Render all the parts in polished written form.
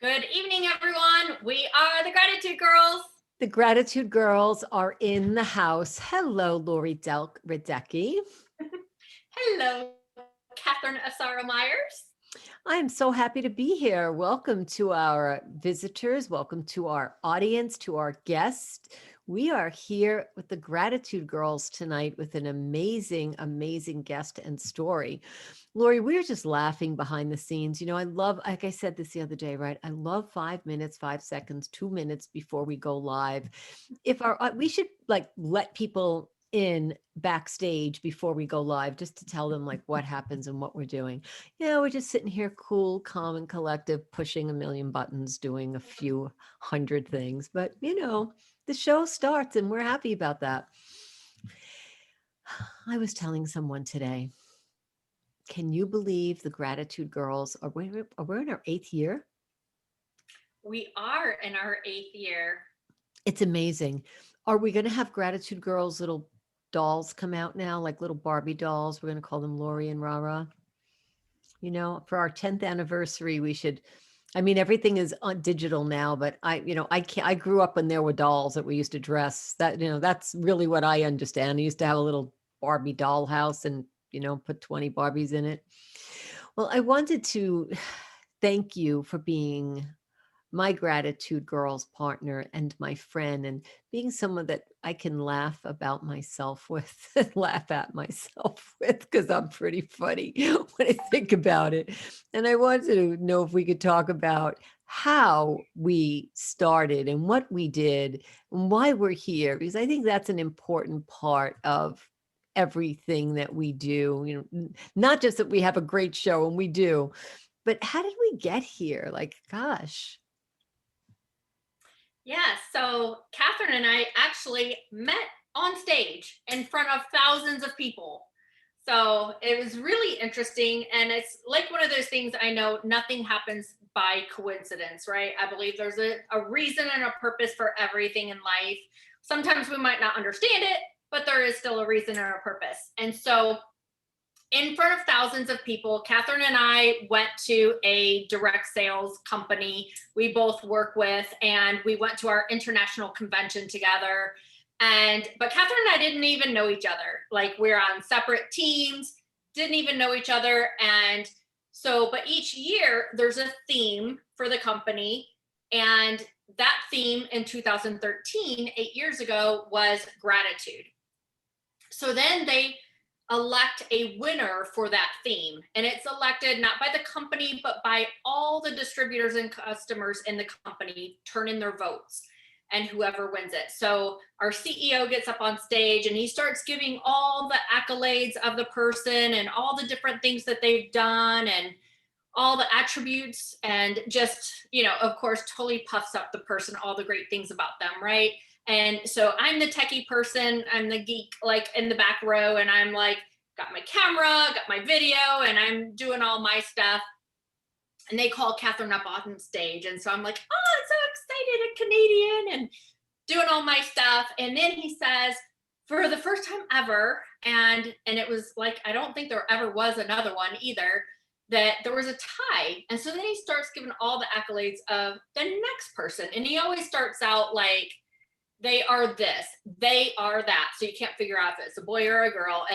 Good evening, everyone. We are the Gratitude Girls. The Gratitude Girls are in the house. Hello, Lori Radecki. Hello, Catherine Asara Myers. I am so happy to be here. Welcome to our visitors. Welcome to our audience, to our guests. We are here with the Gratitude Girls tonight with an amazing, amazing guest and story. Lori, we were just laughing behind the scenes. I love, like I said this the other day, right? I love 5 minutes, 5 seconds, 2 minutes before we go live. We should like let people in backstage before we go live just to tell them like what happens and what we're doing. We're just sitting here cool, calm, and collective, pushing a million buttons, doing a few hundred things. But, the show starts and we're happy about that. I was telling someone today, can you believe the Gratitude Girls we're in our 8th year? We are in our 8th year. It's amazing. Are we going to have Gratitude Girls little dolls come out now, like little Barbie dolls? We're going to call them Lori and Rara. For our 10th anniversary, we should. I mean, everything is on digital now, but I grew up when there were dolls that we used to dress. That's really what I understand. I used to have a little Barbie doll house and, put 20 Barbies in it. Well, I wanted to thank you for being my Gratitude Girls partner and my friend, and being someone that I can laugh about myself with, laugh at myself with, because I'm pretty funny when I think about it. And I wanted to know if we could talk about how we started and what we did and why we're here, because I think that's an important part of everything that we do. Not just that we have a great show, and we do, but how did we get here? Like, gosh. Yeah, so Catherine and I actually met on stage in front of thousands of people. So it was really interesting. And it's like one of those things, I know nothing happens by coincidence, right? I believe there's a reason and a purpose for everything in life. Sometimes we might not understand it, but there is still a reason and a purpose. And so in front of thousands of people, Catherine and I went to a direct sales company we both work with, and we went to our international convention together. But Catherine and I didn't even know each other. Like, we're on separate teams, didn't even know each other. And so, but each year there's a theme for the company. And that theme in 2013, 8 years ago, was gratitude. So then they elect a winner for that theme. And it's elected not by the company, but by all the distributors and customers in the company turn in their votes, and whoever wins it. So our CEO gets up on stage and he starts giving all the accolades of the person and all the different things that they've done and all the attributes, and just, of course, totally puffs up the person, all the great things about them, right? And so I'm the techie person, I'm the geek, like in the back row, and I'm like, got my camera, got my video, and I'm doing all my stuff. And they call Catherine up on stage. And so I'm like, oh, I'm so excited, a Canadian, and doing all my stuff. And then he says, for the first time ever, and it was like, I don't think there ever was another one either, that there was a tie. And so then he starts giving all the accolades of the next person. And he always starts out like, they are this, they are that. So you can't figure out if it's a boy or a girl.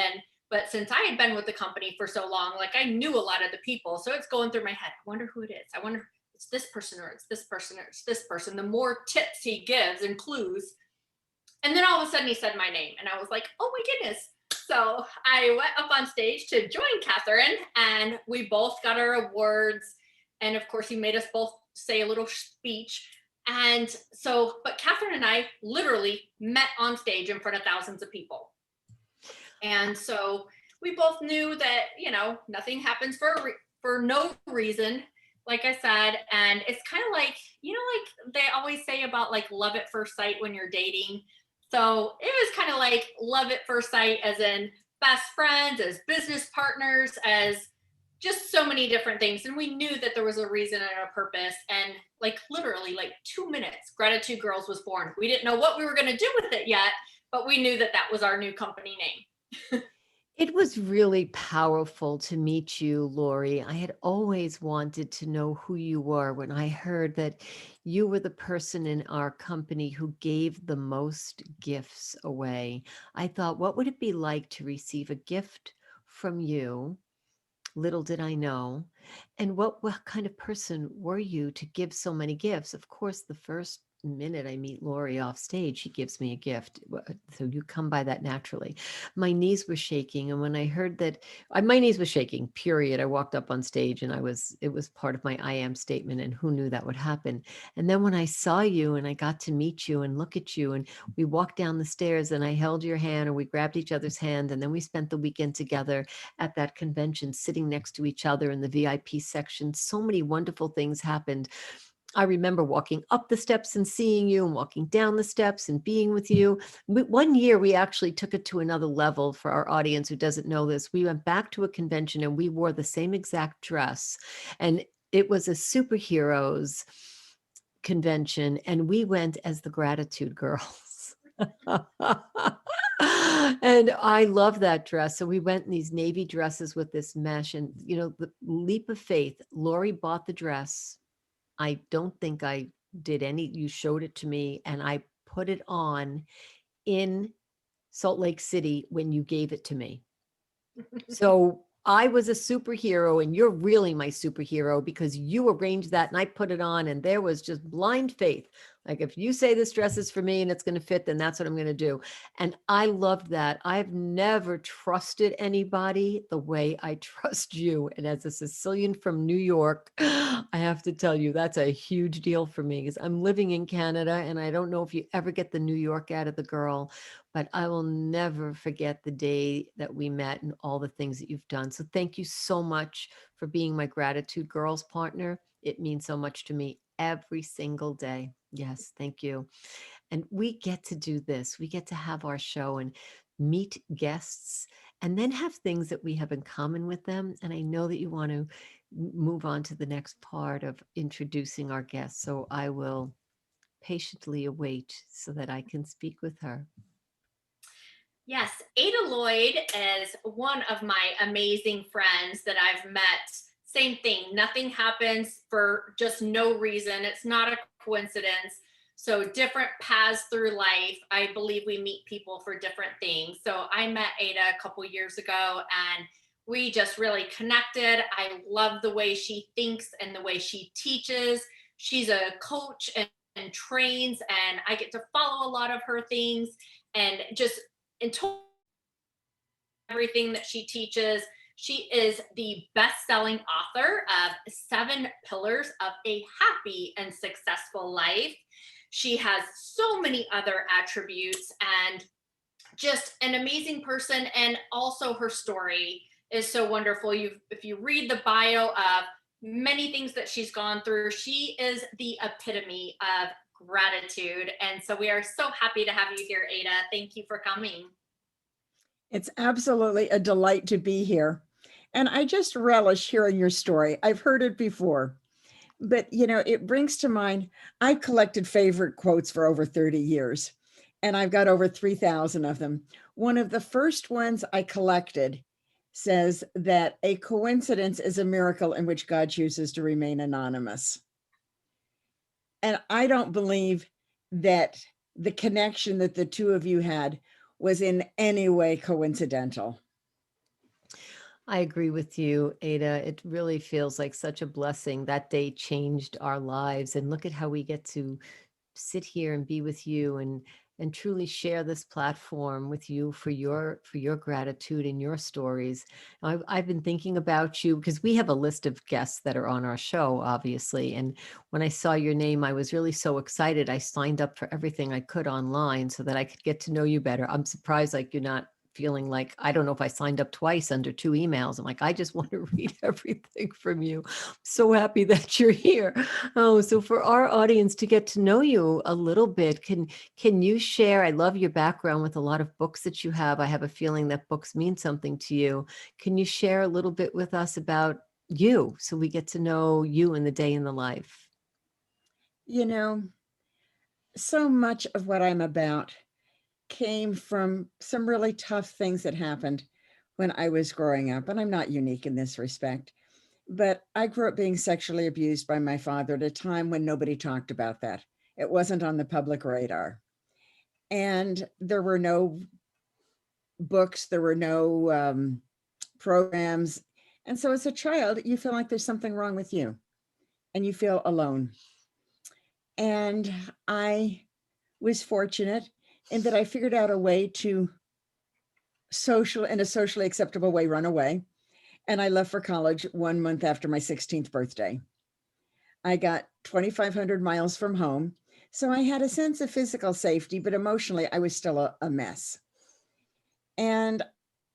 But since I had been with the company for so long, like, I knew a lot of the people. So it's going through my head. I wonder who it is. I wonder if it's this person or it's this person or it's this person. The more tips he gives and clues. And then all of a sudden he said my name. And I was like, oh my goodness. So I went up on stage to join Catherine, and we both got our awards. And of course, he made us both say a little speech. And so, but Catherine and I literally met on stage in front of thousands of people. And so we both knew that, nothing happens for no reason, like I said. And it's kind of like, like they always say about like love at first sight when you're dating. So it was kind of like love at first sight, as in best friends, as business partners, as just so many different things. And we knew that there was a reason and a purpose. And like literally like 2 minutes, Gratitude Girls was born. We didn't know what we were going to do with it yet, but we knew that that was our new company name. It was really powerful to meet you, Lori. I had always wanted to know who you were when I heard that you were the person in our company who gave the most gifts away. I thought, what would it be like to receive a gift from you? Little did I know. And what kind of person were you to give so many gifts? Of course, the first minute I meet Lori off stage, she gives me a gift. So you come by that naturally. My knees were shaking. And when I heard that, my knees were shaking, period. I walked up on stage and it was part of my I am statement. And who knew that would happen? And then when I saw you and I got to meet you and look at you, and we walked down the stairs and I held your hand and we grabbed each other's hand. And then we spent the weekend together at that convention, sitting next to each other in the VIP section. So many wonderful things happened. I remember walking up the steps and seeing you, and walking down the steps and being with you. One year, we actually took it to another level. For our audience who doesn't know this, we went back to a convention and we wore the same exact dress. And it was a superheroes convention, and we went as the Gratitude Girls. And I love that dress. So we went in these navy dresses with this mesh, and the leap of faith. Lori bought the dress. I don't think I did any. You showed it to me, and I put it on in Salt Lake City when you gave it to me. So I was a superhero, and you're really my superhero because you arranged that and I put it on, and there was just blind faith. Like, if you say this dress is for me and it's going to fit, then that's what I'm going to do. And I loved that. I've never trusted anybody the way I trust you. And as a Sicilian from New York, I have to tell you, that's a huge deal for me because I'm living in Canada, and I don't know if you ever get the New York out of the girl, but I will never forget the day that we met and all the things that you've done. So thank you so much for being my Gratitude Girls partner. It means so much to me every single day. Yes, thank you. And we get to do this. We get to have our show and meet guests and then have things that we have in common with them. And I know that you want to move on to the next part of introducing our guests. So I will patiently await so that I can speak with her. Yes, Ada Lloyd is one of my amazing friends that I've met. Same thing, nothing happens for just no reason. It's not a coincidence. So, different paths through life. I believe we meet people for different things. So, I met Ada a couple years ago and we just really connected. I love the way she thinks and the way she teaches. She's a coach and trains, and I get to follow a lot of her things and just in everything that she teaches. She is the best-selling author of 7 Pillars of a Happy and Successful Life. She has so many other attributes and just an amazing person. And also her story is so wonderful. If you read the bio of many things that she's gone through, she is the epitome of gratitude. And so we are so happy to have you here, Ada. Thank you for coming. It's absolutely a delight to be here. And I just relish hearing your story. I've heard it before, but it brings to mind, I've collected favorite quotes for over 30 years, and I've got over 3,000 of them. One of the first ones I collected says that a coincidence is a miracle in which God chooses to remain anonymous. And I don't believe that the connection that the two of you had was in any way coincidental. I agree with you, Ada. It really feels like such a blessing. That day changed our lives. And look at how we get to sit here and be with you and truly share this platform with you for your gratitude and your stories. I've been thinking about you because we have a list of guests that are on our show, obviously. And when I saw your name, I was really so excited. I signed up for everything I could online so that I could get to know you better. I'm surprised like you're not feeling like, I don't know if I signed up twice under 2 emails. I'm like, I just want to read everything from you. So happy that you're here. Oh, so for our audience to get to know you a little bit, can you share? I love your background with a lot of books that you have. I have a feeling that books mean something to you. Can you share a little bit with us about you so we get to know you in the day in the life? So much of what I'm about came from some really tough things that happened when I was growing up, and I'm not unique in this respect, but I grew up being sexually abused by my father at a time when nobody talked about that. It wasn't on the public radar. And there were no books, there were no programs. And so as a child, you feel like there's something wrong with you and you feel alone. And I was fortunate in that I figured out a way to in a socially acceptable way, run away. And I left for college 1 month after my 16th birthday. I got 2,500 miles from home. So I had a sense of physical safety, but emotionally, I was still a mess. And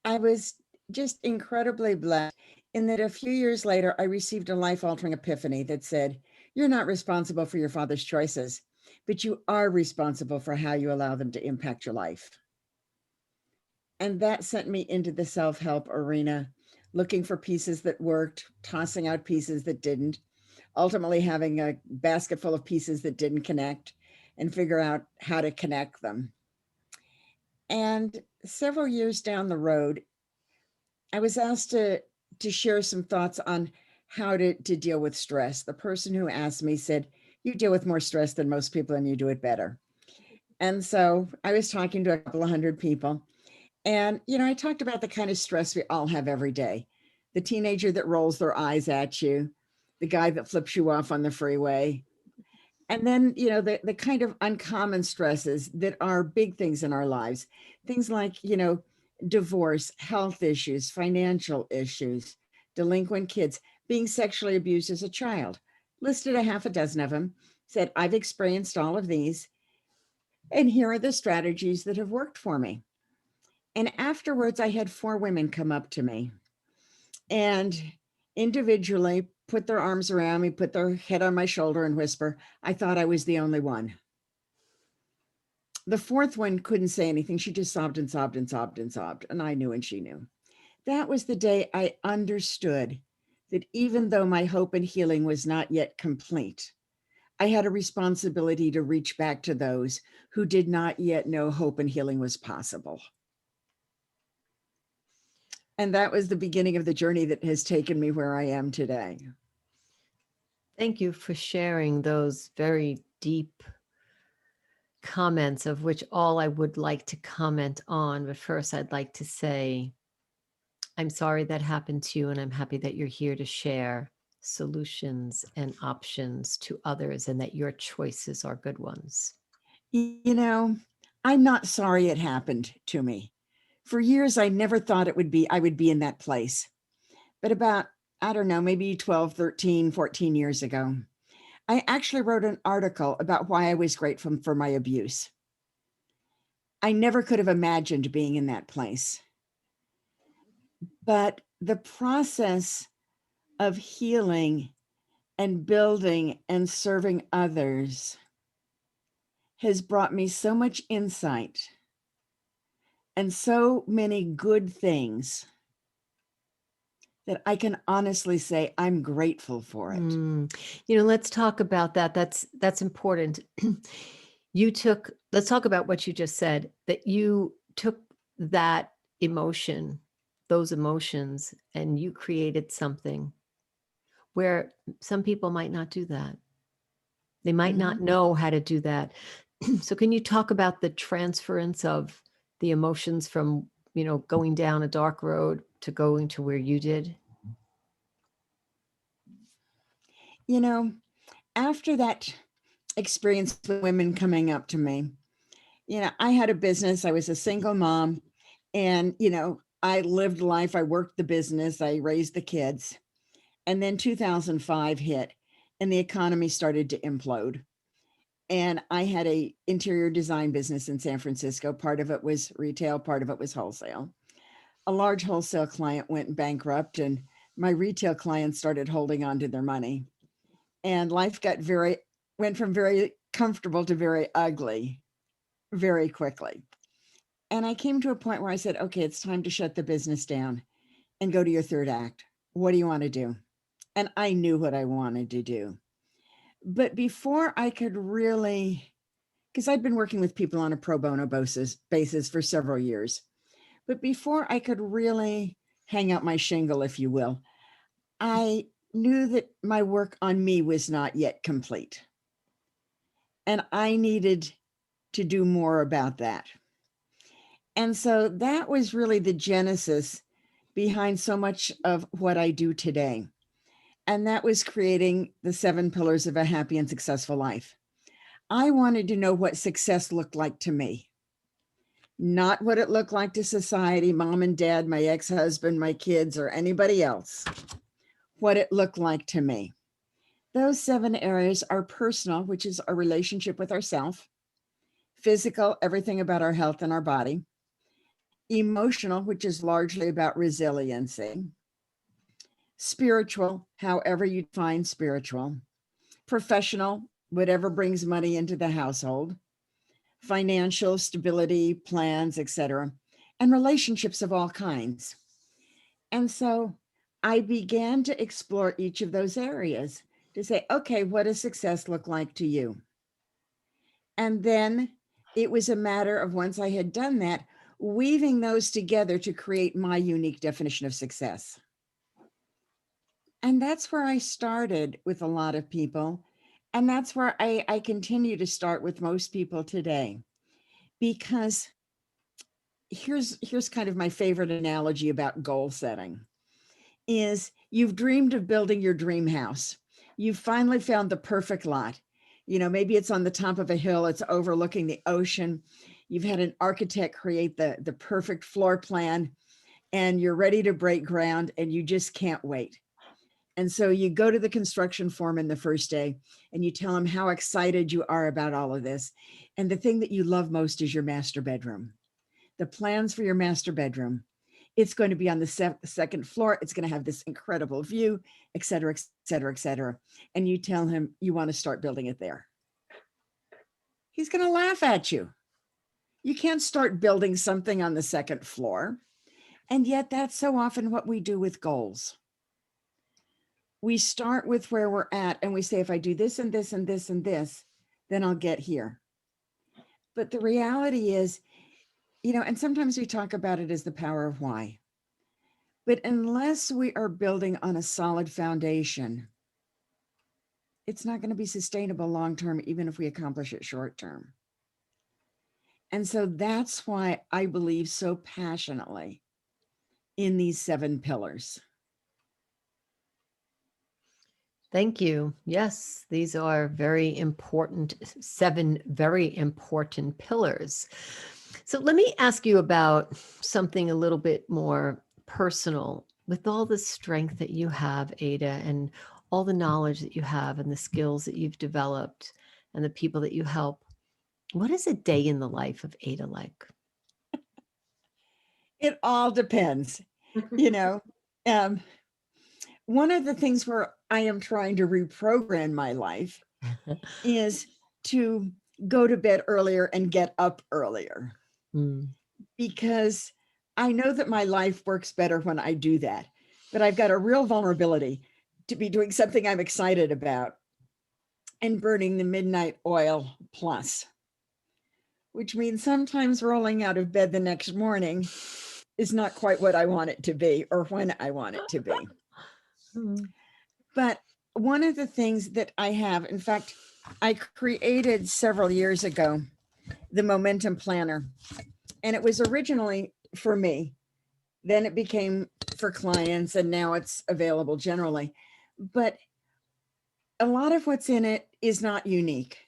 I was just incredibly blessed in that a few years later, I received a life-altering epiphany that said, you're not responsible for your father's choices, but you are responsible for how you allow them to impact your life. And that sent me into the self-help arena, looking for pieces that worked, tossing out pieces that didn't, ultimately having a basket full of pieces that didn't connect and figure out how to connect them. And several years down the road, I was asked to share some thoughts on how to deal with stress. The person who asked me said, you deal with more stress than most people and you do it better. And so I was talking to a couple of hundred people. And, I talked about the kind of stress we all have every day. The teenager that rolls their eyes at you, the guy that flips you off on the freeway. And then, the kind of uncommon stresses that are big things in our lives. Things like, divorce, health issues, financial issues, delinquent kids, being sexually abused as a child. Listed a half a dozen of them, said, I've experienced all of these. And here are the strategies that have worked for me. And afterwards, I had 4 women come up to me and individually put their arms around me, put their head on my shoulder and whisper, I thought I was the only one. The 4th one couldn't say anything. She just sobbed and sobbed and sobbed and sobbed. And I knew and she knew. That was the day I understood that even though my hope and healing was not yet complete, I had a responsibility to reach back to those who did not yet know hope and healing was possible. And that was the beginning of the journey that has taken me where I am today. Thank you for sharing those very deep comments, of which all I would like to comment on. But first, I'd like to say, I'm sorry that happened to you, and I'm happy that you're here to share solutions and options to others, and that your choices are good ones. I'm not sorry it happened to me. For years, I never thought I would be in that place. But about, I don't know, maybe 12, 13, 14 years ago, I actually wrote an article about why I was grateful for my abuse. I never could have imagined being in that place. But the process of healing and building and serving others has brought me so much insight and so many good things that I can honestly say I'm grateful for it. Let's talk about that. That's important. Let's talk about what you just said, that you took that emotion, those emotions, and you created something where some people might not do that. They might not know how to do that. So can you talk about the transference of the emotions from, going down a dark road to going to where you did? After that experience with women coming up to me, I had a business. I was a single mom and, I lived life. I worked the business. I raised the kids. And then 2005 hit and the economy started to implode. And I had a interior design business in San Francisco. Part of it was retail, part of it was wholesale. A large wholesale client went bankrupt and my retail clients started holding on to their money. And life went from very comfortable to very ugly very quickly. And I came to a point where I said, okay, it's time to shut the business down and go to your 3rd act. What do you want to do? And I knew what I wanted to do. But before I could really, because I'd been working with people on a pro bono basis for several years. But before I could really hang out my shingle, if you will, I knew that my work on me was not yet complete. And I needed to do more about that. And so that was really the genesis behind so much of what I do today. And that was creating the 7 pillars of a happy and successful life. I wanted to know what success looked like to me, not what it looked like to society, mom and dad, my ex-husband, my kids, or anybody else, what it looked like to me. Those 7 areas are personal, which is our relationship with ourself, physical, everything about our health and our body, emotional, which is largely about resiliency, spiritual, however you define spiritual, professional, whatever brings money into the household, financial stability, plans, etc., and relationships of all kinds. And so I began to explore each of those areas to say, okay, what does success look like to you? And then it was a matter of, once I had done that, weaving those together to create my unique definition of success. And that's where I started with a lot of people. And that's where I continue to start with most people today. Because here's kind of my favorite analogy about goal setting is you've dreamed of building your dream house. You've finally found the perfect lot. You know, maybe it's on the top of a hill, it's overlooking the ocean. You've had an architect create the perfect floor plan, and you're ready to break ground, and you just can't wait. And so you go to the construction foreman the first day and you tell him how excited you are about all of this. And the thing that you love most is your master bedroom. The plans for your master bedroom. It's going to be on the second floor. It's going to have this incredible view, et cetera, et cetera, et cetera. And you tell him you want to start building it there. He's going to laugh at you. You can't start building something on the second floor. And yet that's so often what we do with goals. We start with where we're at and we say, if I do this and this and this and this, then I'll get here. But the reality is, you know, and sometimes we talk about it as the power of why. But unless we are building on a solid foundation, it's not going to be sustainable long-term, even if we accomplish it short-term. And so that's why I believe so passionately in these 7 pillars. Thank you. Yes, these are very important, 7 very important pillars. So let me ask you about something a little bit more personal. With all the strength that you have, Ada, and all the knowledge that you have and the skills that you've developed and the people that you help, what is a day in the life of Ada like? It all depends, you know. One of the things where I am trying to reprogram my life is to go to bed earlier and get up earlier. Because I know that my life works better when I do that. But I've got a real vulnerability to be doing something I'm excited about and burning the midnight oil plus, which means sometimes rolling out of bed the next morning is not quite what I want it to be or when I want it to be. But one of the things that I have, in fact, I created several years ago, the Momentum Planner. And it was originally for me. Then it became for clients, and now it's available generally. But a lot of what's in it is not unique.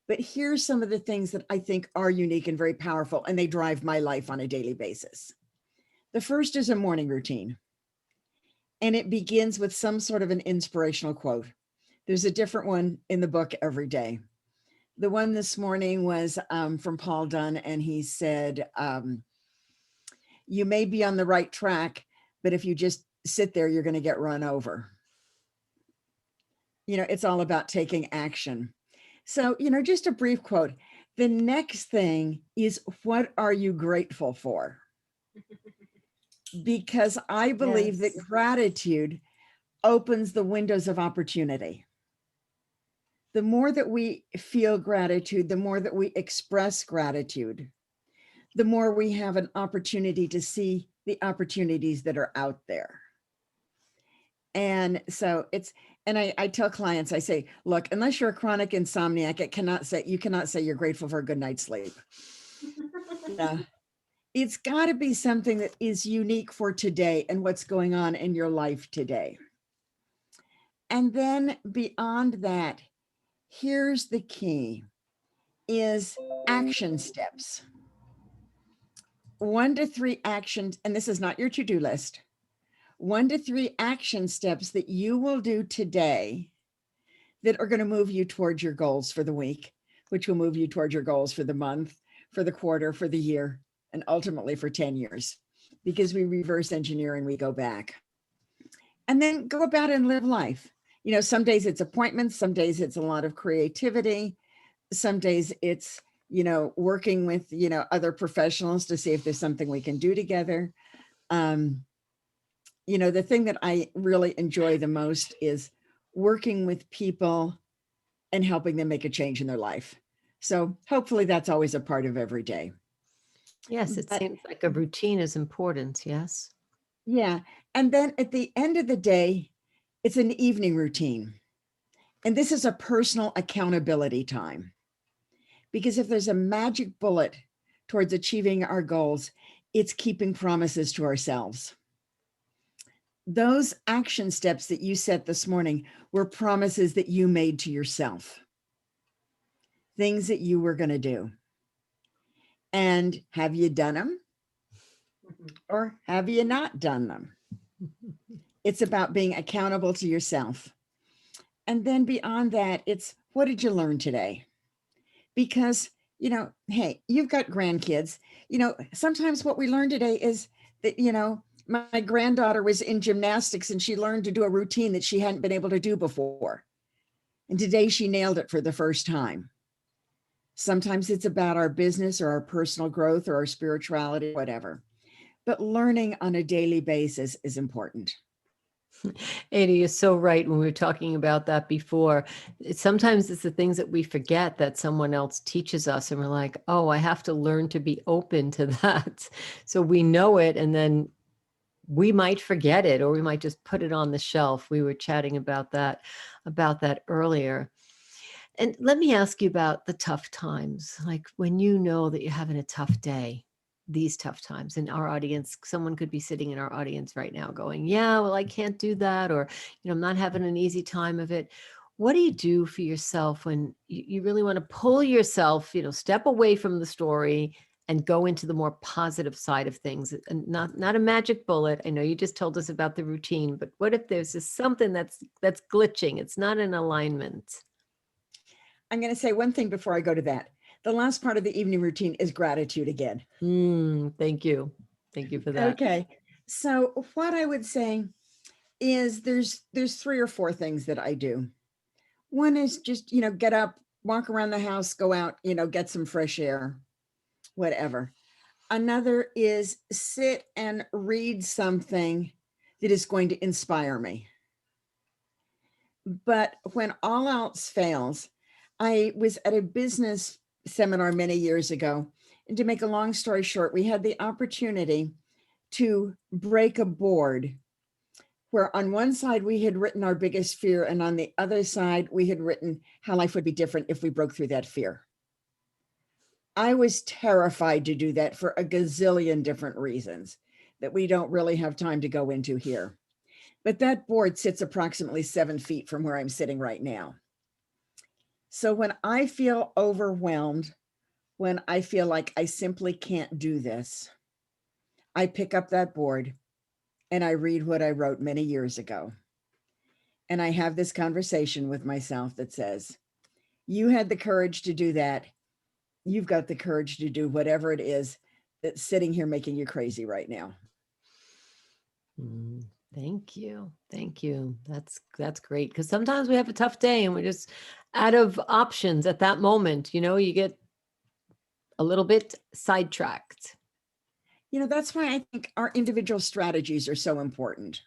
But here's some of the things that I think are unique and very powerful, and they drive my life on a daily basis. The first is a morning routine. And it begins with some sort of an inspirational quote. There's a different one in the book every day. The one this morning was from Paul Dunn, and he said, you may be on the right track, but if you just sit there, you're going to get run over. You know, it's all about taking action. So, you know, just a brief quote. The next thing is, what are you grateful for? Because I believe that gratitude opens the windows of opportunity. The more that we feel gratitude, the more that we express gratitude, the more we have an opportunity to see the opportunities that are out there. And so and I tell clients, I say, look, unless you're a chronic insomniac, you cannot say you're grateful for a good night's sleep. Yeah. It's got to be something that is unique for today and what's going on in your life today. And then beyond that, here's the key, is action steps. 1 to 3 actions, and this is not your to-do list. 1 to 3 action steps that you will do today that are going to move you towards your goals for the week, which will move you towards your goals for the month, for the quarter, for the year, and ultimately for 10 years, because we reverse engineer and we go back. And then go about and live life. You know, some days it's appointments, some days it's a lot of creativity, some days it's, you know, working with, you know, other professionals to see if there's something we can do together. You know, the thing that I really enjoy the most is working with people and helping them make a change in their life. So hopefully that's always a part of every day. Yes, it seems like a routine is important. Yes. Yeah. And then at the end of the day, it's an evening routine. And this is a personal accountability time. Because if there's a magic bullet towards achieving our goals, it's keeping promises to ourselves. Those action steps that you set this morning were promises that you made to yourself. Things that you were going to do. And have you done them? Or have you not done them? It's about being accountable to yourself. And then beyond that, it's what did you learn today? Because, you know, hey, you've got grandkids. You know, sometimes what we learn today is that, you know, my granddaughter was in gymnastics and she learned to do a routine that she hadn't been able to do before. And today she nailed it for the first time. Sometimes it's about our business or our personal growth or our spirituality, whatever. But learning on a daily basis is important. Adi is so right when we were talking about that before. Sometimes it's the things that we forget that someone else teaches us, and we're like, oh, I have to learn to be open to that. So we know it, and then we might forget it, or we might just put it on the shelf. We were chatting about that earlier. And let me ask you about the tough times, like when you know that you're having a tough day, these tough times in our audience, someone could be sitting in our audience right now going, yeah, well, I can't do that. Or, you know, I'm not having an easy time of it. What do you do for yourself when you really want to pull yourself, you know, step away from the story and go into the more positive side of things? And not a magic bullet. I know you just told us about the routine, but what if there's just something that's glitching? It's not in alignment. I'm going to say one thing before I go to that. The last part of the evening routine is gratitude again. Thank you. Thank you for that. Okay. So what I would say is there's 3 or 4 things that I do. One is just, you know, get up, walk around the house, go out, you know, get some fresh air, whatever. Another is sit and read something that is going to inspire me. But when all else fails, I was at a business seminar many years ago. And to make a long story short, we had the opportunity to break a board where on one side we had written our biggest fear, and on the other side we had written how life would be different if we broke through that fear. I was terrified to do that for a gazillion different reasons that we don't really have time to go into here. But that board sits approximately 7 feet from where I'm sitting right now. So when I feel overwhelmed, when I feel like I simply can't do this, I pick up that board and I read what I wrote many years ago. And I have this conversation with myself that says, you had the courage to do that. You've got the courage to do whatever it is that's sitting here making you crazy right now. Thank you. Thank you. That's great. Because sometimes we have a tough day and we're just out of options at that moment. You know, you get a little bit sidetracked. You know, that's why I think our individual strategies are so important.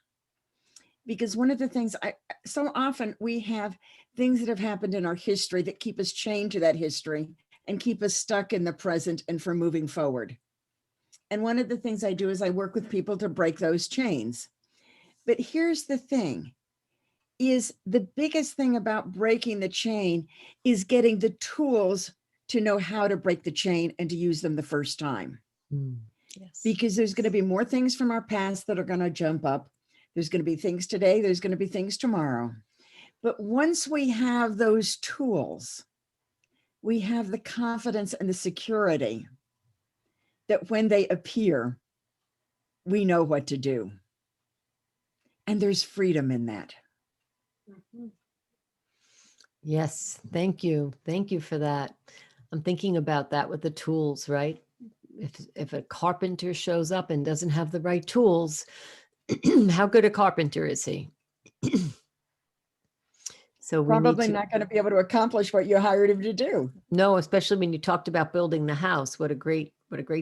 Because one of the things so often we have things that have happened in our history that keep us chained to that history and keep us stuck in the present and from moving forward. And one of the things I do is I work with people to break those chains. But here's the thing, is the biggest thing about breaking the chain is getting the tools to know how to break the chain and to use them the first time. Yes. Because there's going to be more things from our past that are going to jump up. There's going to be things today, there's going to be things tomorrow. But once we have those tools, we have the confidence and the security that when they appear, we know what to do. And there's freedom in that. Yes, thank you. Thank you for that. I'm thinking about that with the tools, right? If a carpenter shows up and doesn't have the right tools, how good a carpenter is he? So we need Probably to, not going to be able to accomplish what you hired him to do. no, especially when you talked about building the house. What a great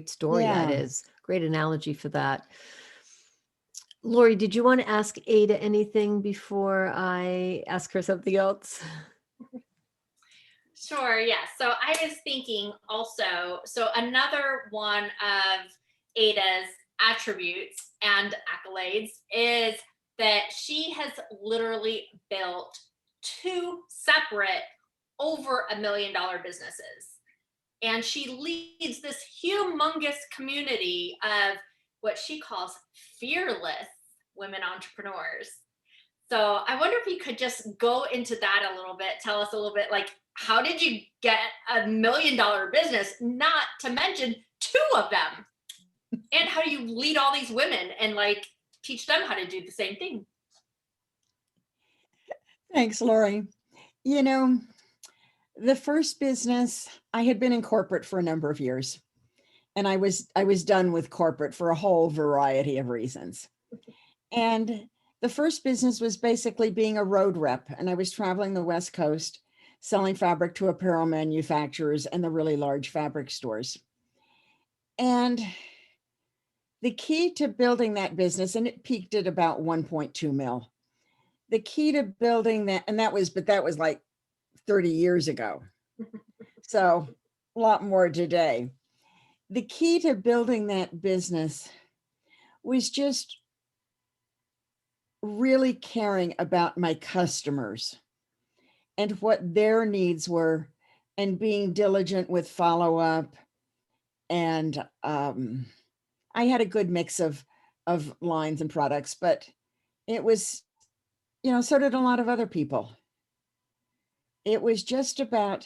story that Yeah. is. Great analogy for that. Lori, did you want to ask Ada anything before I ask her something else? Sure, yeah. So I was thinking also, so another one of Ada's attributes and accolades is that she has literally built two separate over $1 million businesses. And she leads this humongous community of what she calls fearless women entrepreneurs. So I wonder if you could just go into that a little bit, tell us a little bit, like, how did you get $1 million business, not to mention two of them? And how do you lead all these women and like teach them how to do the same thing? Thanks, Lori. You know, the first business, I had been in corporate for a number of years, and I was done with corporate for a whole variety of reasons. And the first business was basically being a road rep, and I was traveling the West Coast, selling fabric to apparel manufacturers and the really large fabric stores. And the key to building that business, and it peaked at about 1.2 mil. The key to building that, and that was like 30 years ago. So a lot more today. The key to building that business was just really caring about my customers and what their needs were, and being diligent with follow-up. And I had a good mix of lines and products, but it was, you know, so did a lot of other people. It was just about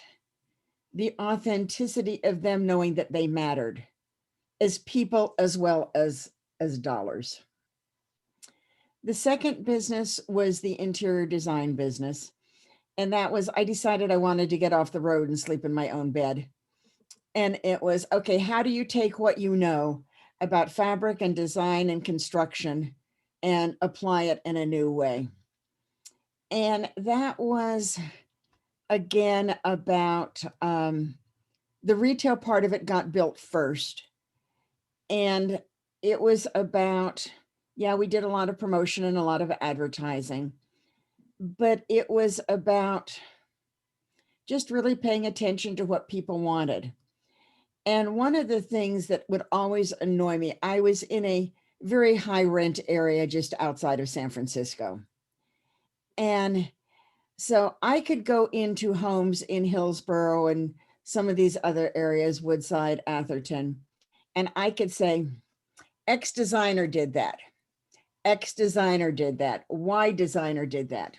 the authenticity of them knowing that they mattered as people as well as dollars. The second business was the interior design business. And that was, I decided I wanted to get off the road and sleep in my own bed. And it was, okay, how do you take what you know about fabric and design and construction and apply it in a new way? And that was, again, about the retail part of it got built first. And it was about, yeah, we did a lot of promotion and a lot of advertising, but it was about just really paying attention to what people wanted. And one of the things that would always annoy me, I was in a very high rent area just outside of San Francisco. And so I could go into homes in Hillsborough and some of these other areas, Woodside, Atherton, and I could say, X designer did that. X designer did that. Y designer did that.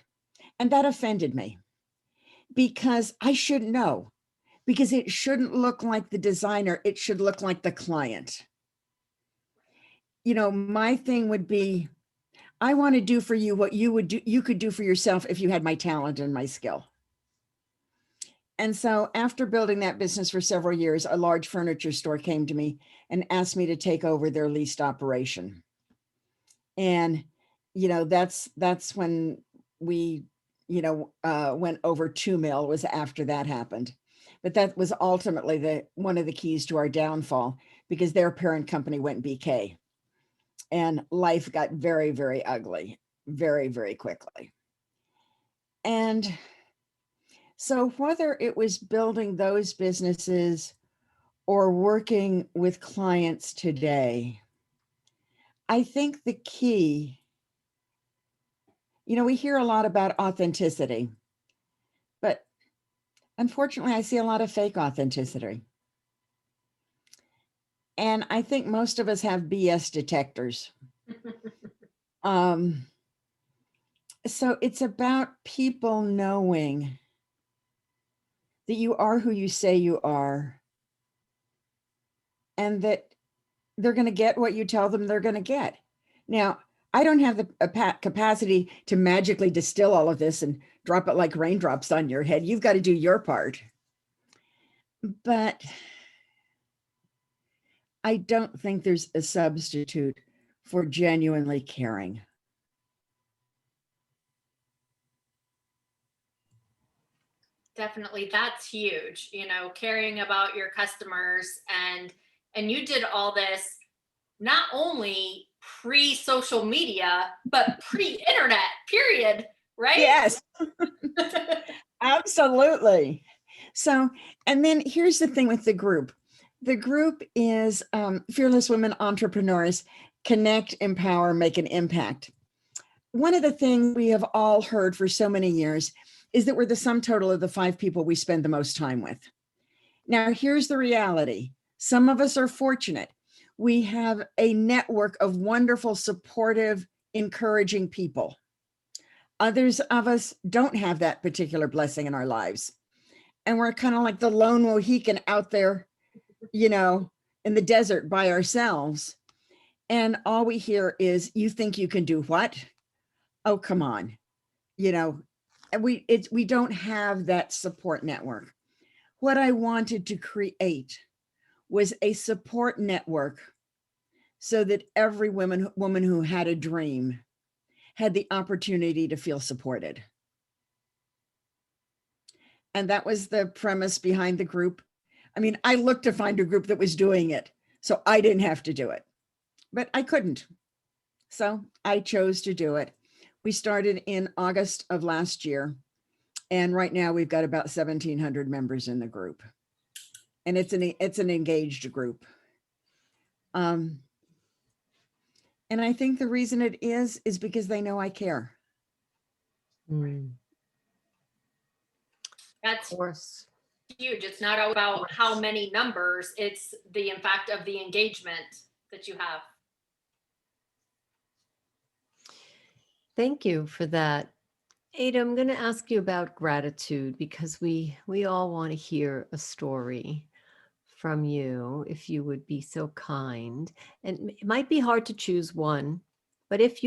And that offended me because I should know, because it shouldn't look like the designer. It should look like the client. You know, my thing would be, I want to do for you what you would do, you could do for yourself if you had my talent and my skill. And so after building that business for several years, a large furniture store came to me and asked me to take over their leased operation. And, you know, that's when we, you know, went over 2 mil, was after that happened. But that was ultimately one of the keys to our downfall, because their parent company went BK and life got very, very ugly, very, very quickly. And so whether it was building those businesses or working with clients today, I think the key, we hear a lot about authenticity, but unfortunately, I see a lot of fake authenticity. And I think most of us have BS detectors. So it's about people knowing that you are who you say you are, and that they're going to get what you tell them they're going to get. Now, I don't have the capacity to magically distill all of this and drop it like raindrops on your head. You've got to do your part. But I don't think there's a substitute for genuinely caring. Definitely, that's huge, caring about your customers, and you did all this not only pre-social media, but pre-internet, period, right? Yes, absolutely. So, and then here's the thing with the group. The group is Fearless Women Entrepreneurs Connect, Empower, Make an Impact. One of the things we have all heard for so many years is that we're the sum total of the 5 people we spend the most time with. Now, here's the reality. Some of us are fortunate. We have a network of wonderful, supportive, encouraging people. Others of us don't have that particular blessing in our lives. And we're kind of like the lone Mohican out there, in the desert by ourselves. And all we hear is, you think you can do what? Oh, come on. And we don't have that support network. What I wanted to create was a support network so that every woman who had a dream had the opportunity to feel supported. And that was the premise behind the group. I mean, I looked to find a group that was doing it, so I didn't have to do it, but I couldn't. So I chose to do it. We started in August of last year, and right now we've got about 1,700 members in the group, and it's an engaged group. And I think the reason it is because they know I care. That's Of course. huge. It's not about how many numbers, it's the impact of the engagement that you have. Thank you for that. Ada, I'm going to ask you about gratitude, because we all want to hear a story from you, if you would be so kind. And it might be hard to choose one, but if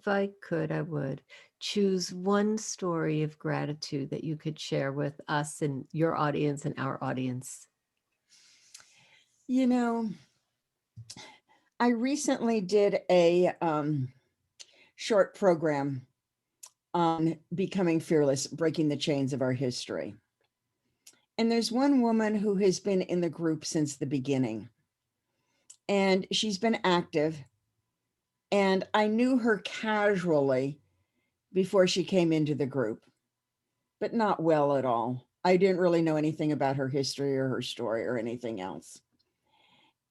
I could, I would choose one story of gratitude that you could share with us and your audience and our audience. I recently did a short program on becoming fearless, breaking the chains of our history. And there's one woman who has been in the group since the beginning, and she's been active. And I knew her casually before she came into the group, but not well at all. I didn't really know anything about her history or her story or anything else.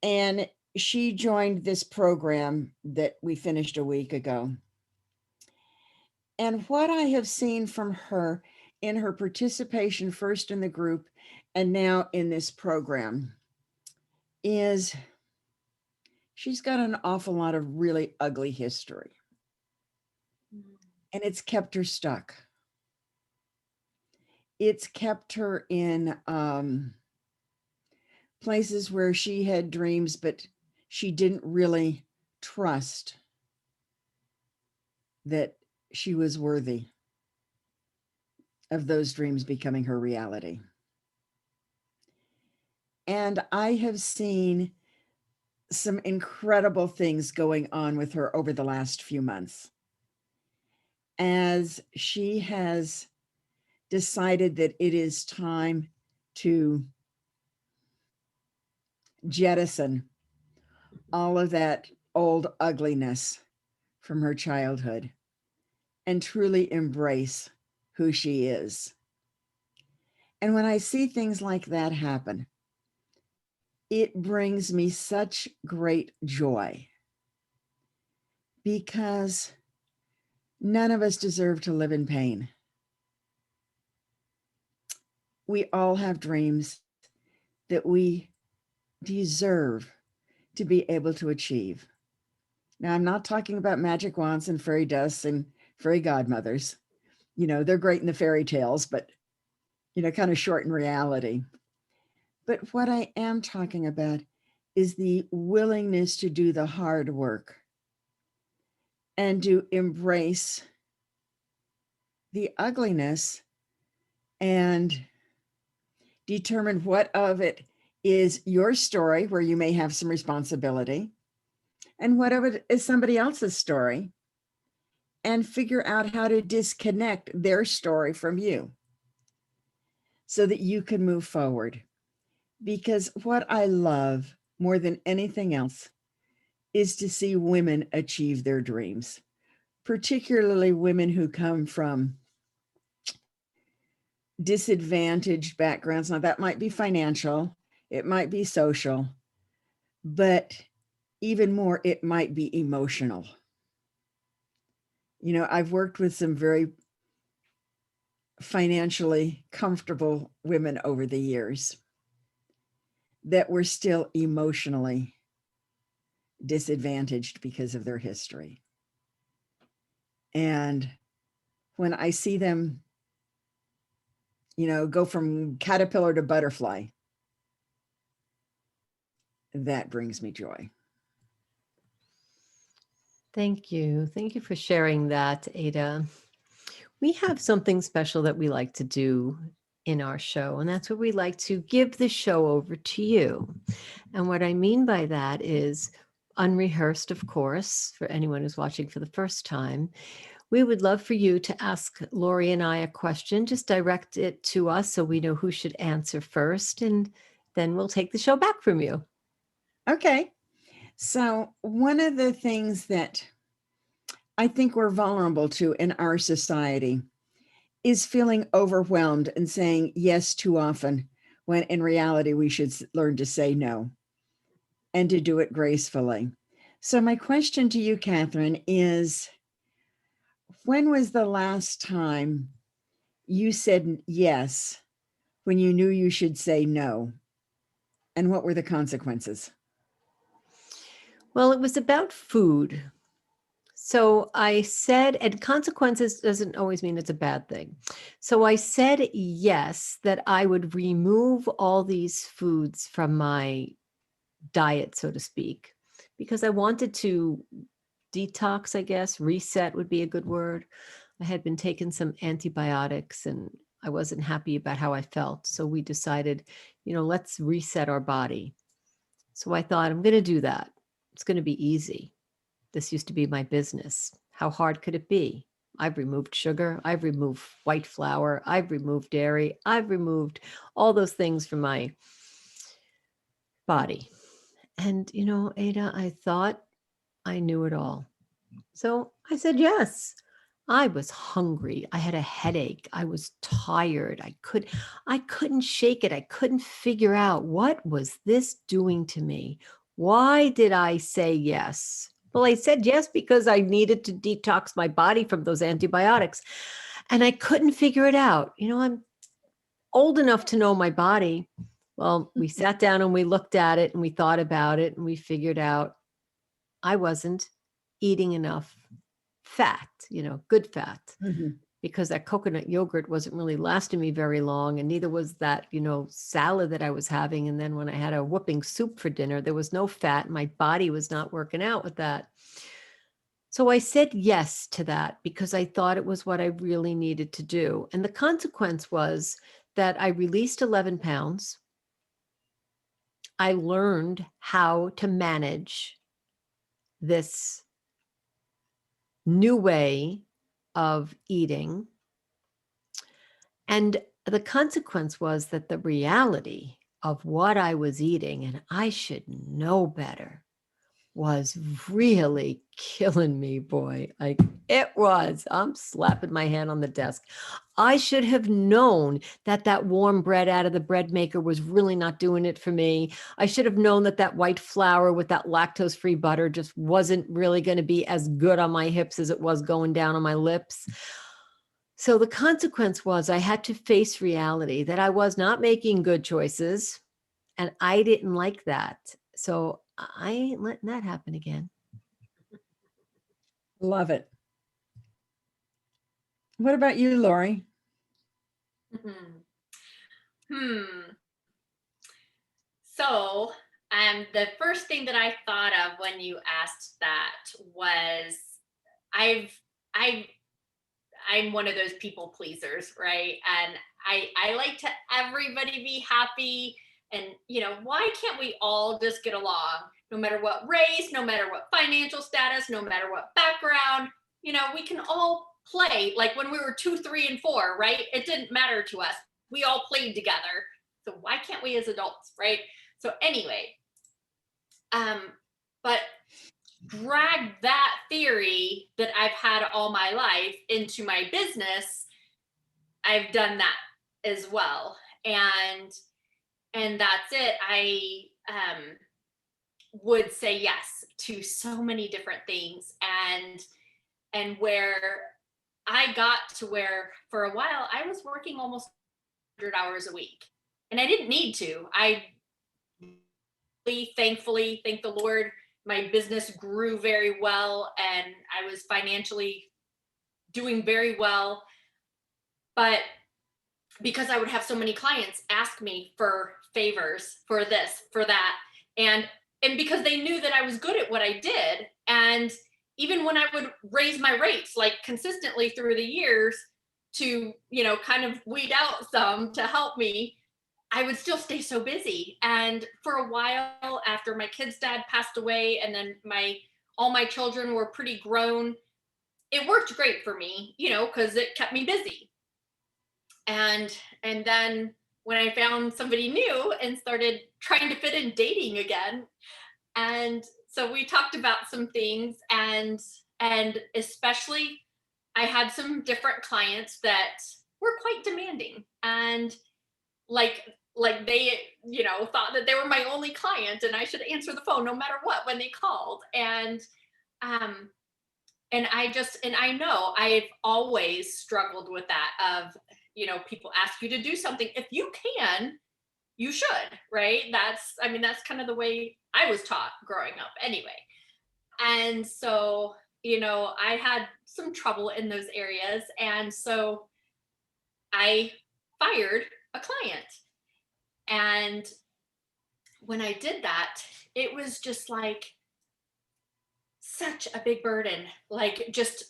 And she joined this program that we finished a week ago. And what I have seen from her in her participation, first in the group and now in this program, is she's got an awful lot of really ugly history. And it's kept her stuck. It's kept her in places where she had dreams, but she didn't really trust that she was worthy of those dreams becoming her reality. And I have seen some incredible things going on with her over the last few months, as she has decided that it is time to jettison all of that old ugliness from her childhood and truly embrace who she is. And when I see things like that happen, it brings me such great joy because none of us deserve to live in pain. We all have dreams that we deserve to be able to achieve. Now, I'm not talking about magic wands and fairy dust and fairy godmothers. They're great in the fairy tales, but, kind of short in reality. But what I am talking about is the willingness to do the hard work and to embrace the ugliness and determine what of it is your story where you may have some responsibility and what of it is somebody else's story, and figure out how to disconnect their story from you so that you can move forward. Because what I love more than anything else is to see women achieve their dreams, particularly women who come from disadvantaged backgrounds. Now, that might be financial, it might be social, but even more, it might be emotional. I've worked with some very financially comfortable women over the years that were still emotionally disadvantaged because of their history. And when I see them, go from caterpillar to butterfly, that brings me joy. Thank you. Thank you for sharing that, Ada. We have something special that we like to do in our show, and that's what we like to give the show over to you. And what I mean by that is unrehearsed, of course, for anyone who's watching for the first time. We would love for you to ask Lori and I a question. Just direct it to us so we know who should answer first, and then we'll take the show back from you. Okay. So one of the things that I think we're vulnerable to in our society is feeling overwhelmed and saying yes too often, when in reality, we should learn to say no and to do it gracefully. So my question to you, Catherine, is when was the last time you said yes when you knew you should say no? And what were the consequences? Well, it was about food. So I said, and consequences doesn't always mean it's a bad thing. So I said yes, that I would remove all these foods from my diet, so to speak, because I wanted to detox, I guess. Reset would be a good word. I had been taking some antibiotics and I wasn't happy about how I felt. So we decided, let's reset our body. So I thought, I'm going to do that. It's going to be easy. This used to be my business. How hard could it be? I've removed sugar. I've removed white flour. I've removed dairy. I've removed all those things from my body. And, Ada, I thought I knew it all. So I said yes. I was hungry. I had a headache. I was tired. I couldn't shake it. I couldn't figure out what was this doing to me. Why did I say yes? Well, I said yes because I needed to detox my body from those antibiotics. And I couldn't figure it out. I'm old enough to know my body. Well, we sat down and we looked at it and we thought about it and we figured out I wasn't eating enough fat, good fat, because that coconut yogurt wasn't really lasting me very long. And neither was that, salad that I was having. And then when I had a whooping soup for dinner, there was no fat. My body was not working out with that. So I said yes to that because I thought it was what I really needed to do. And the consequence was that I released 11 pounds. I learned how to manage this new way of eating. And the consequence was that the reality of what I was eating, and I should know better, was really killing me, boy. Like it was. I'm slapping my hand on the desk. I should have known that that warm bread out of the bread maker was really not doing it for me. I should have known that that white flour with that lactose-free butter just wasn't really going to be as good on my hips as it was going down on my lips. So the consequence was I had to face reality that I was not making good choices, and I didn't like that. So I ain't letting that happen again. Love it. What about you, Lori? So, the first thing that I thought of when you asked that was I've I I'm one of those people pleasers, right? And I like to everybody be happy. And why can't we all just get along? No matter what race, no matter what financial status, no matter what background, we can all play like when we were 2, 3, and 4, right? It didn't matter to us. We all played together. So why can't we as adults, right? So anyway, but drag that theory that I've had all my life into my business. I've done that as well. And that's it. I would say yes to so many different things. And where I got to where for a while I was working almost 100 hours a week. And I didn't need to. I thankfully, thank the Lord, my business grew very well and I was financially doing very well. But because I would have so many clients ask me for favors, for this, for that, and because they knew that I was good at what I did, and even when I would raise my rates like consistently through the years to kind of weed out some to help me, I would still stay so busy. And for a while after my kid's dad passed away and then all my children were pretty grown, it worked great for me, because it kept me busy. And then when I found somebody new and started trying to fit in dating again, and so we talked about some things, and especially I had some different clients that were quite demanding, and like they thought that they were my only client and I should answer the phone no matter what when they called. And I know I've always struggled with that of people ask you to do something. If you can, you should, right? That's kind of the way I was taught growing up anyway. And so I had some trouble in those areas, and so I fired a client. And when I did that, it was just like such a big burden, like just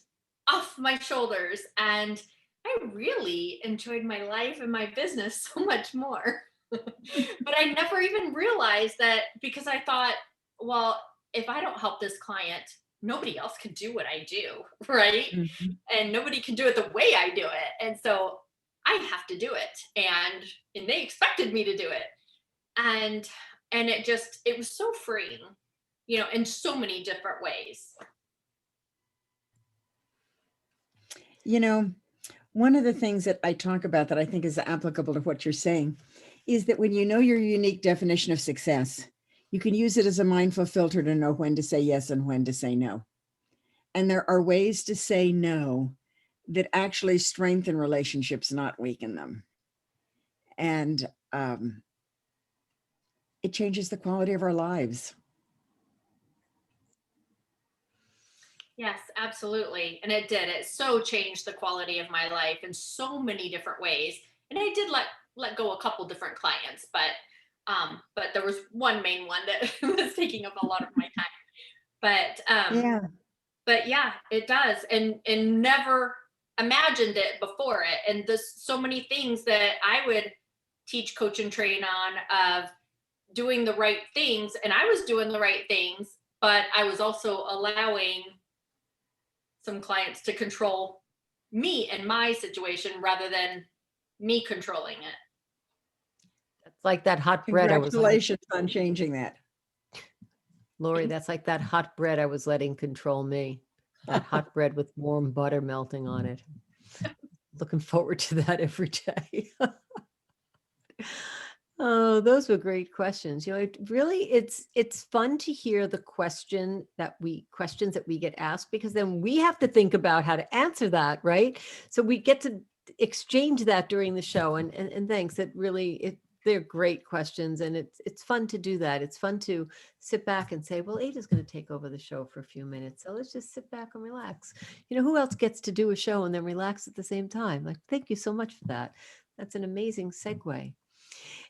off my shoulders. And I really enjoyed my life and my business so much more. But I never even realized that, because I thought, well, if I don't help this client, nobody else can do what I do, right? Mm-hmm. And nobody can do it the way I do it. And so I have to do it. And they expected me to do it. And it was so freeing, in so many different ways. One of the things that I talk about that I think is applicable to what you're saying is that when you know your unique definition of success, you can use it as a mindful filter to know when to say yes and when to say no. And there are ways to say no that actually strengthen relationships, not weaken them. And it changes the quality of our lives. Yes, absolutely. And it did. It so changed the quality of my life in so many different ways. And I did let go a couple different clients, but there was one main one that was taking up a lot of my time. But yeah, it does. And never imagined it before it. And there's so many things that I would teach, coach, and train on of doing the right things. And I was doing the right things, but I was also allowing some clients to control me and my situation rather than me controlling it. It's like that hot bread. Congratulations on changing that. Lori, that's like that hot bread I was letting control me. That hot bread with warm butter melting on it. Looking forward to that every day. Oh, those were great questions. It's fun to hear the questions that we get asked, because then we have to think about how to answer that, right? So we get to exchange that during the show, and thanks. They're great questions, and it's fun to do that. It's fun to sit back and say, well, Ada's going to take over the show for a few minutes, so let's just sit back and relax. Who else gets to do a show and then relax at the same time? Like, thank you so much for that. That's an amazing segue.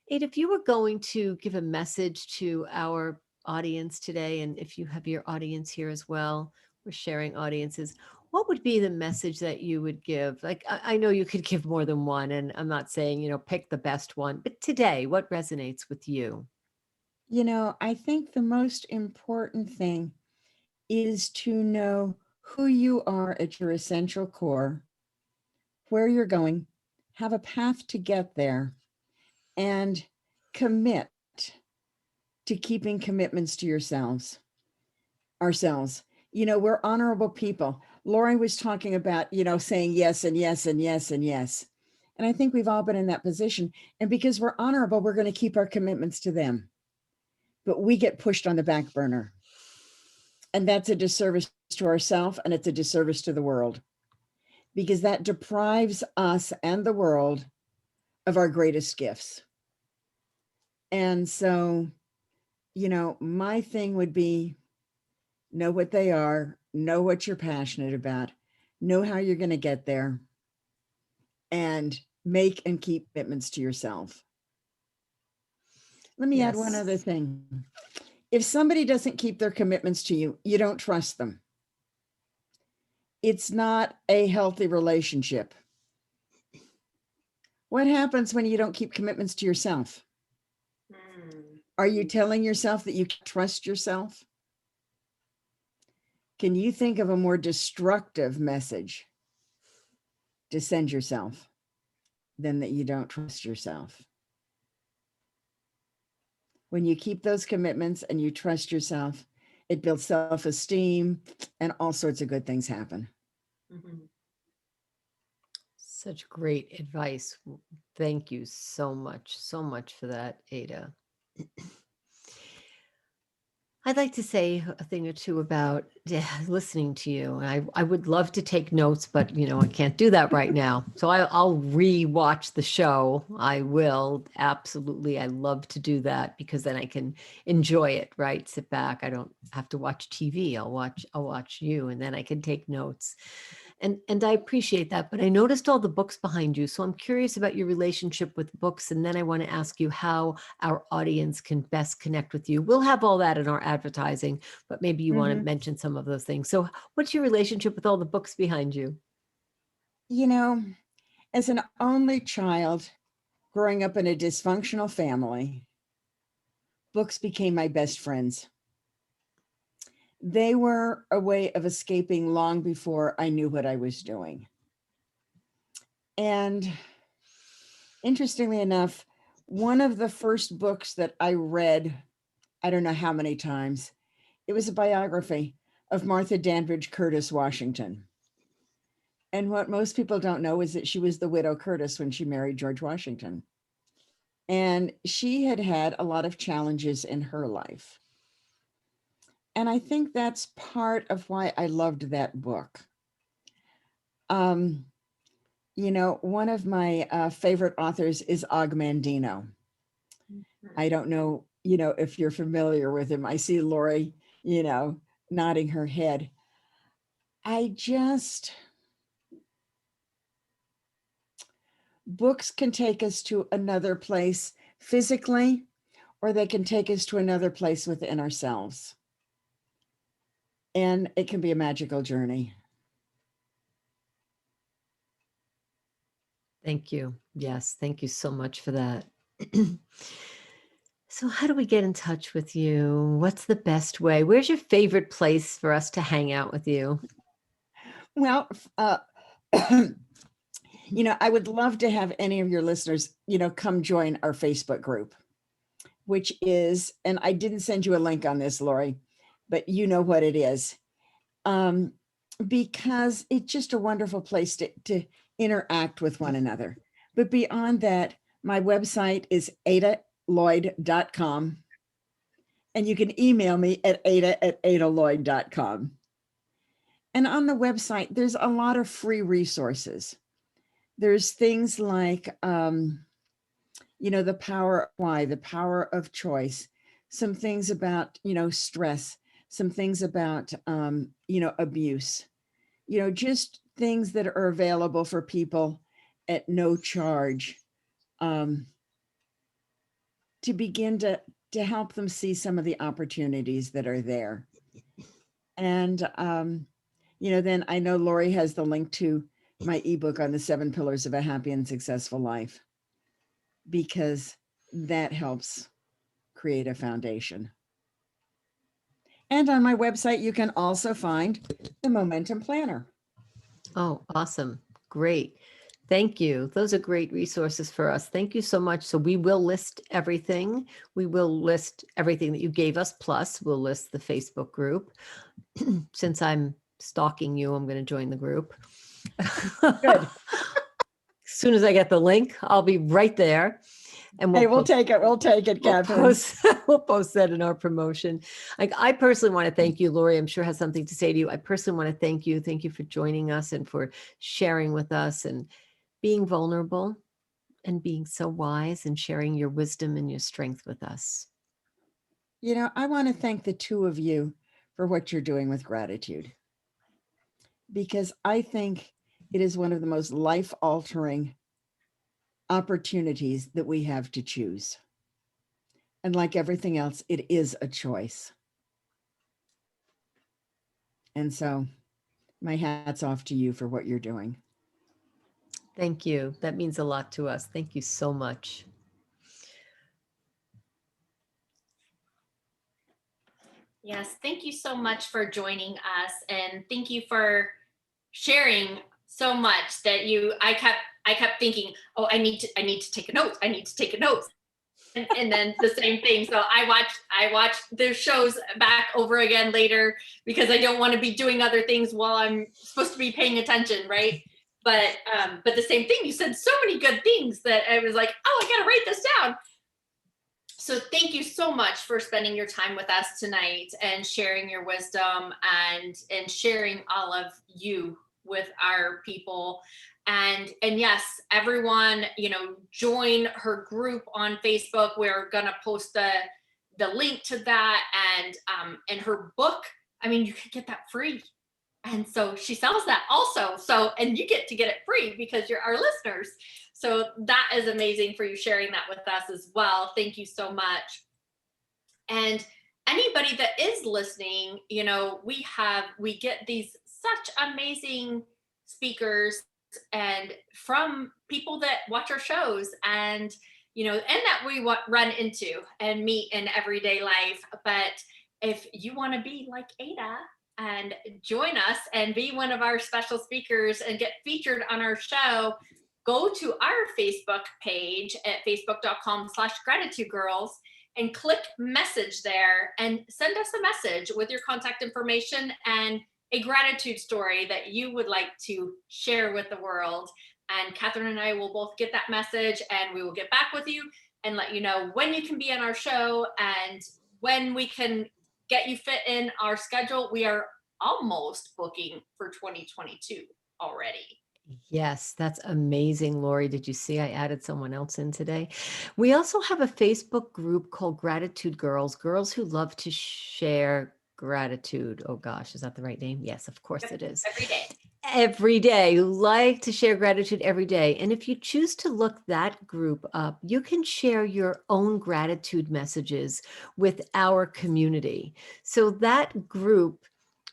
Ada, if you were going to give a message to our audience today, and if you have your audience here as well, we're sharing audiences, what would be the message that you would give? Like, I know you could give more than one, and I'm not saying, pick the best one, but today, what resonates with you? I think the most important thing is to know who you are at your essential core, where you're going, have a path to get there, and commit to keeping commitments to ourselves. We're honorable people. Lori was talking about, saying yes and yes and yes and yes. And I think we've all been in that position. And because we're honorable, we're going to keep our commitments to them. But we get pushed on the back burner. And that's a disservice to ourselves, and it's a disservice to the world, because that deprives us and the world of our greatest gifts. And so, my thing would be, know what they are, know what you're passionate about, know how you're going to get there, and make and keep commitments to yourself. Let me add one other thing. If somebody doesn't keep their commitments to you, you don't trust them. It's not a healthy relationship. What happens when you don't keep commitments to yourself? Are you telling yourself that you trust yourself? Can you think of a more destructive message to send yourself than that you don't trust yourself? When you keep those commitments and you trust yourself, it builds self-esteem, and all sorts of good things happen. Mm-hmm. Such great advice. Thank you so much for that, Ada. I'd like to say a thing or two about listening to you. I would love to take notes, but I can't do that right now. So I'll re-watch the show. I will, absolutely. I love to do that, because then I can enjoy it, right? Sit back. I don't have to watch TV. I'll watch you, and then I can take notes. And I appreciate that, but I noticed all the books behind you. So I'm curious about your relationship with books. And then I want to ask you how our audience can best connect with you. We'll have all that in our advertising, but maybe you want to mention some of those things. So what's your relationship with all the books behind you? As an only child growing up in a dysfunctional family, books became my best friends. They were a way of escaping long before I knew what I was doing. And interestingly enough, one of the first books that I read, I don't know how many times, it was a biography of Martha Dandridge Curtis Washington. And what most people don't know is that she was the widow Curtis when she married George Washington. And she had had a lot of challenges in her life. And I think that's part of why I loved that book. One of my favorite authors is Og Mandino. I don't know, if you're familiar with him. I see Lori, nodding her head. Books can take us to another place physically, or they can take us to another place within ourselves. And it can be a magical journey. Thank you. Yes, thank you so much for that. So how do we get in touch with you? What's the best way? Where's your favorite place for us to hang out with you? Well, I would love to have any of your listeners, come join our Facebook group, which is, and I didn't send you a link on this, Lori, but you know what it is. Because it's just a wonderful place to interact with one another. But beyond that, my website is adalloyd.com. And you can email me at ada@adalloyd.com. And on the website, there's a lot of free resources. There's things like, the power of why, the power of choice, some things about, stress, some things about, abuse, just things that are available for people at no charge, to begin to help them see some of the opportunities that are there. And, then I know Lori has the link to my ebook on the 7 pillars of a happy and successful life, because that helps create a foundation. And on my website, you can also find the Momentum Planner. Oh, awesome. Great. Thank you. Those are great resources for us. Thank you so much. So we will list everything. We will list everything that you gave us. Plus, we'll list the Facebook group. Since I'm stalking you, I'm going to join the group. Good. As soon as I get the link, I'll be right there. And we'll take it. We'll take it, Catherine. We'll post that in our promotion. I personally want to thank you. Lori, I'm sure has something to say to you. I personally want to thank you. Thank you for joining us and for sharing with us and being vulnerable and being so wise and sharing your wisdom and your strength with us. I want to thank the two of you for what you're doing with gratitude, because I think it is one of the most life-altering opportunities that we have to choose. And like everything else, it is a choice. And so my hat's off to you for what you're doing. Thank you. That means a lot to us. Thank you so much. Yes, thank you so much for joining us, and thank you for sharing so much that I kept thinking, oh, I need to take a note. I need to take a note. And then the same thing. So I watch the shows back over again later, because I don't want to be doing other things while I'm supposed to be paying attention, right? But the same thing, you said so many good things that I was like, oh, I gotta write this down. So thank you so much for spending your time with us tonight and sharing your wisdom and sharing all of you with our people. And yes, everyone, join her group on Facebook. We're gonna post the link to that, and her book. I mean, you can get that free. And so she sells that also. So, and you get to get it free because you're our listeners. So that is amazing for you sharing that with us as well. Thank you so much. And anybody that is listening, we get these such amazing speakers and from people that watch our shows and that we run into and meet in everyday life. But if you want to be like Ada and join us and be one of our special speakers and get featured on our show, go to our Facebook page at facebook.com/gratitudegirls and click message there and send us a message with your contact information and a gratitude story that you would like to share with the world. And Catherine and I will both get that message, and we will get back with you and let you know when you can be on our show and when we can get you fit in our schedule. We are almost booking for 2022 already. Yes, that's amazing, Lori. Did you see I added someone else in today? We also have a Facebook group called Gratitude Girls, girls who love to share gratitude. Oh gosh, is that the right name? Yes, of course it is. Every day. Every day. You like to share gratitude every day. And if you choose to look that group up, you can share your own gratitude messages with our community. So that group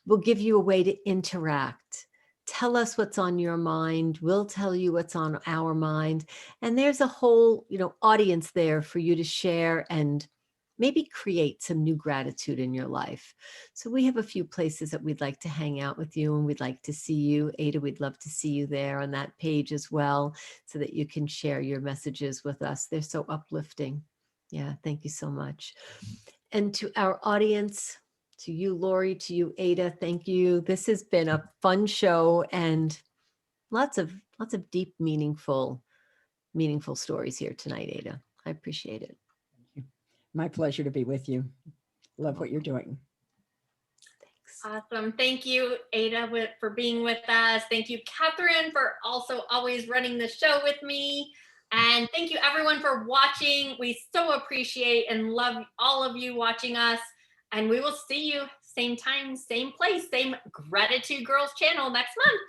will give you a way to interact. Tell us what's on your mind. We'll tell you what's on our mind. And there's a whole, audience there for you to share and maybe create some new gratitude in your life. So we have a few places that we'd like to hang out with you and we'd like to see you. Ada, we'd love to see you there on that page as well, so that you can share your messages with us. They're so uplifting. Yeah, thank you so much. And to our audience, To you, Lori, to you, Ada, thank you. This has been a fun show and lots of deep, meaningful stories here tonight, Ada. I appreciate it. My pleasure to be with you. Love what you're doing. Thanks. Awesome. Thank you, Ada, for being with us. Thank you, Catherine, for also always running the show with me. And thank you, everyone, for watching. We so appreciate and love all of you watching us. And we will see you same time, same place, same Gratitude Girls channel next month.